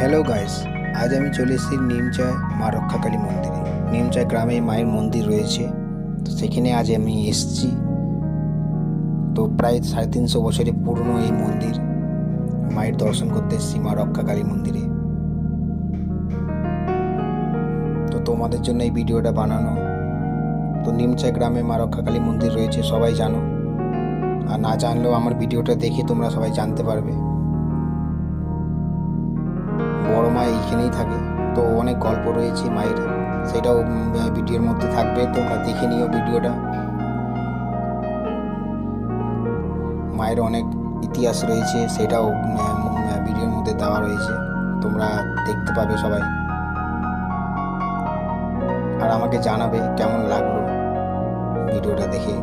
Hello guys, আজ আমি চলে এসেছি নিমচায় মা রক্ষাকালী মন্দিরে। নিমচায় গ্রামে মায়ের মন্দির রয়েছে, তো সেখানে আজ আমি এসেছি। তো প্রায় 350 বছরের পুরনো এই মন্দির। মায়ের দর্শন করতে এসেছি মা রক্ষাকালী মন্দিরে। তো তোমাদের জন্য এই ভিডিওটা বানানো। তো নিমচায় গ্রামে মা রক্ষাকালী মন্দির রয়েছে, সবাই জানো, আর না জানলেও আমার ভিডিওটা দেখে তোমরা সবাই জানতে পারবে। বড় মা এইখানেই থাকে, তো অনেক গল্প রয়েছে মায়ের, সেটাও ভিডিওর মধ্যে থাকবে, তোমরা দেখে নিও ভিডিওটা। মায়ের অনেক ইতিহাস রয়েছে, সেটাও ভিডিওর মধ্যে দেওয়া রয়েছে, তোমরা দেখতে পাবে সবাই। আর আমাকে জানাবে কেমন লাগলো ভিডিওটা দেখে।